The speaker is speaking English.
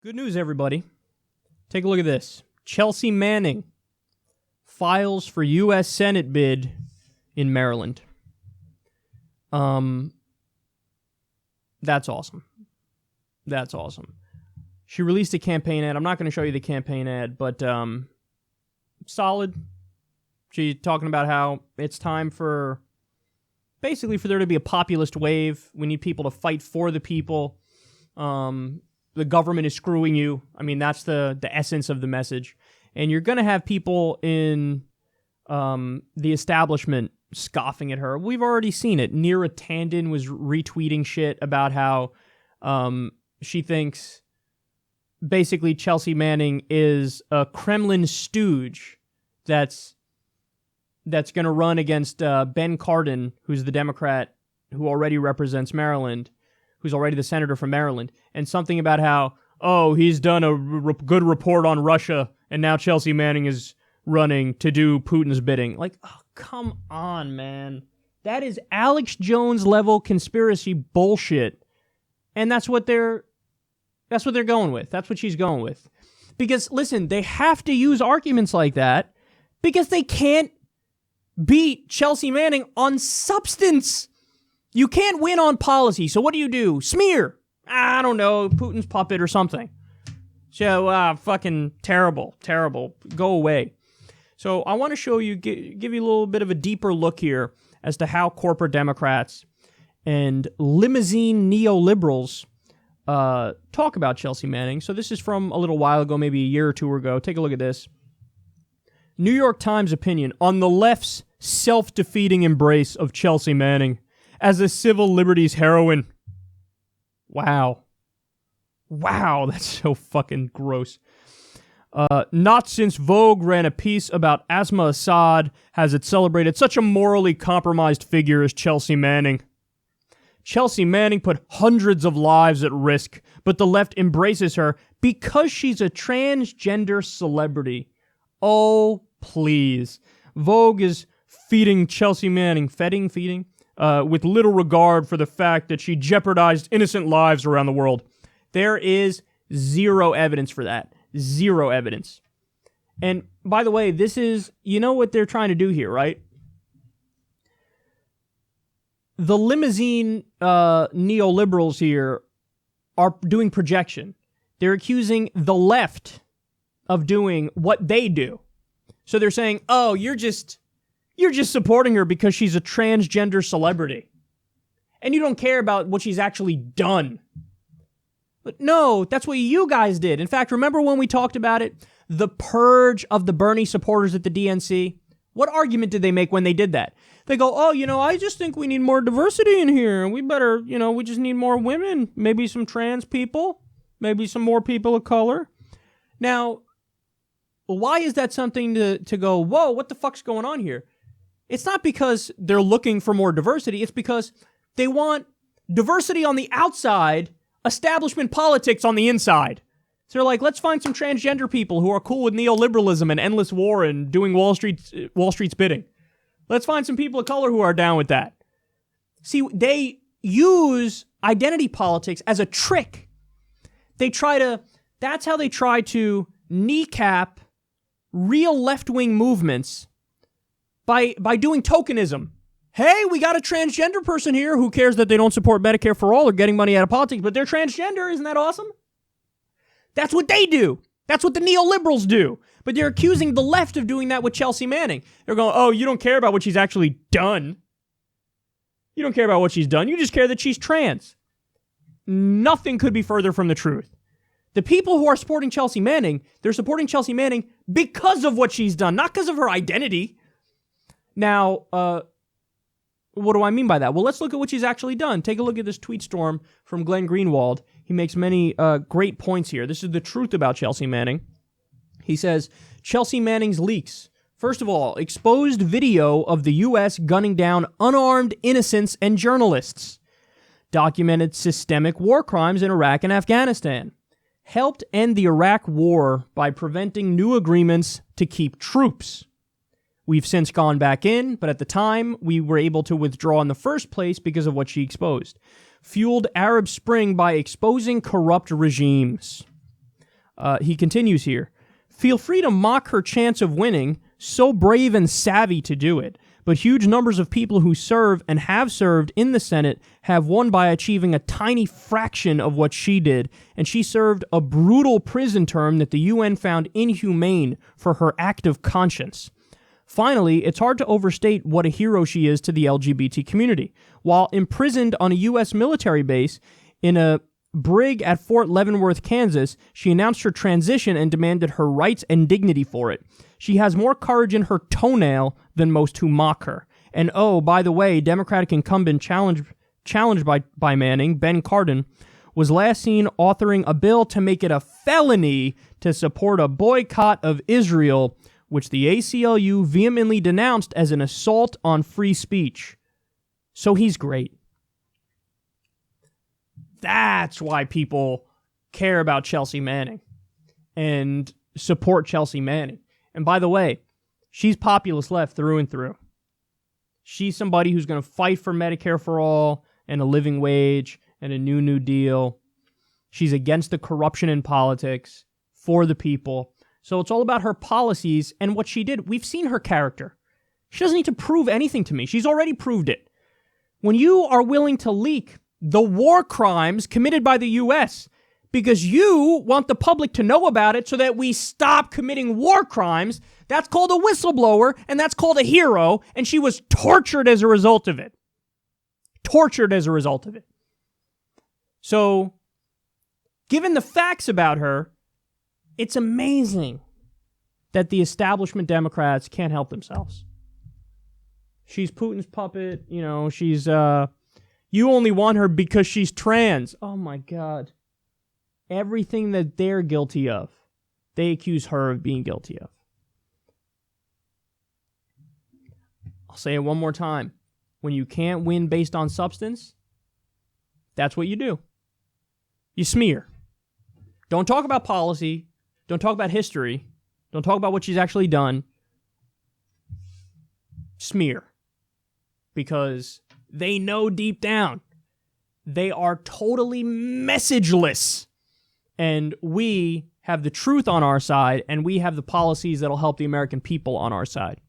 Good news, everybody. Take a look at this. Chelsea Manning files for U.S. Senate bid in Maryland. That's awesome. That's awesome. She released a campaign ad. I'm not going to show you the campaign ad, but solid. She's talking about how it's time for, basically, for there to be a populist wave. We need people to fight for the people. The government is screwing you. I mean, that's the essence of the message. And you're going to have people in the establishment scoffing at her. We've already seen it. Neera Tanden was retweeting shit about how she thinks basically Chelsea Manning is a Kremlin stooge that's going to run against Ben Cardin, who's the Democrat who already represents Maryland, who's already the senator from Maryland, and something about how, oh, he's done a good report on Russia, and now Chelsea Manning is running to do Putin's bidding. Like, oh, come on, man. That is Alex Jones level conspiracy bullshit. And that's what they're going with. That's what she's going with. Because, listen, they have to use arguments like that because they can't beat Chelsea Manning on substance. You can't win on policy, so what do? Smear. I don't know, Putin's puppet or something. So, fucking terrible. Go away. So I want to show you, give you a little bit of a deeper look here as to how corporate Democrats and limousine neoliberals talk about Chelsea Manning. So this is from a little while ago, maybe a year or two ago. Take a look at this. New York Times opinion on the left's self-defeating embrace of Chelsea Manning as a civil liberties heroine. Wow, that's so fucking gross. Not since Vogue ran a piece about Asma Assad has it celebrated such a morally compromised figure as Chelsea Manning. Chelsea Manning put hundreds of lives at risk, but the left embraces her because she's a transgender celebrity. Oh, please. Vogue is feeding Chelsea Manning, feeding, with little regard for the fact that she jeopardized innocent lives around the world. There is zero evidence for that. Zero evidence. And by the way, this is, you know what they're trying to do here, right? The limousine neoliberals here are doing projection. They're accusing the left of doing what they do. So they're saying, oh, you're just supporting her because she's a transgender celebrity. And you don't care about what she's actually done. But no, that's what you guys did. In fact, remember when we talked about it? The purge of the Bernie supporters at the DNC? What argument did they make when they did that? They go, oh, I just think we need more diversity in here. We better, we just need more women. Maybe some trans people. Maybe some more people of color. Now, why is that something to go, whoa, what the fuck's going on here? It's not because they're looking for more diversity. It's because they want diversity on the outside, establishment politics on the inside. So they're like, let's find some transgender people who are cool with neoliberalism and endless war and doing Wall Street's bidding. Let's find some people of color who are down with that. See, they use identity politics as a trick. That's how they try to kneecap real left-wing movements by doing tokenism. Hey, we got a transgender person here. Who cares that they don't support Medicare for all or getting money out of politics, but they're transgender. Isn't that awesome? That's what they do. That's what the neoliberals do. But they're accusing the left of doing that with Chelsea Manning. They're going, oh, you don't care about what she's actually done. You don't care about what she's done. You just care that she's trans. Nothing could be further from the truth. The people who are supporting Chelsea Manning, they're supporting Chelsea Manning because of what she's done, not because of her identity. Now, what do I mean by that? Well, let's look at what she's actually done. Take a look at this tweet storm from Glenn Greenwald. He makes many great points here. This is the truth about Chelsea Manning. He says, Chelsea Manning's leaks. First of all, exposed video of the U.S. gunning down unarmed innocents and journalists. Documented systemic war crimes in Iraq and Afghanistan. Helped end the Iraq war by preventing new agreements to keep troops. We've since gone back in, but at the time, we were able to withdraw in the first place because of what she exposed. Fueled Arab Spring by exposing corrupt regimes. He continues here. Feel free to mock her chance of winning, so brave and savvy to do it. But huge numbers of people who serve and have served in the Senate have won by achieving a tiny fraction of what she did, and she served a brutal prison term that the UN found inhumane for her act of conscience. Finally, it's hard to overstate what a hero she is to the LGBT community. While imprisoned on a U.S. military base in a brig at Fort Leavenworth, Kansas, she announced her transition and demanded her rights and dignity for it. She has more courage in her toenail than most who mock her. And oh, by the way, Democratic incumbent challenged by Manning, Ben Cardin, was last seen authoring a bill to make it a felony to support a boycott of Israel, which the ACLU vehemently denounced as an assault on free speech. So he's great. That's why people care about Chelsea Manning and support Chelsea Manning. And by the way, she's populist left through and through. She's somebody who's going to fight for Medicare for all and a living wage and a New Deal. She's against the corruption in politics, for the people. So it's all about her policies and what she did. We've seen her character. She doesn't need to prove anything to me. She's already proved it. When you are willing to leak the war crimes committed by the U.S., because you want the public to know about it so that we stop committing war crimes, that's called a whistleblower, and that's called a hero, and she was tortured as a result of it. Tortured as a result of it. So, given the facts about her, it's amazing that the establishment Democrats can't help themselves. She's Putin's puppet, she's, you only want her because she's trans. Oh my God. Everything that they're guilty of, they accuse her of being guilty of. I'll say it one more time. When you can't win based on substance, that's what you do. You smear. Don't talk about policy. Don't talk about history. Don't talk about what she's actually done. Smear. Because they know deep down they are totally messageless. And we have the truth on our side, and we have the policies that'll help the American people on our side.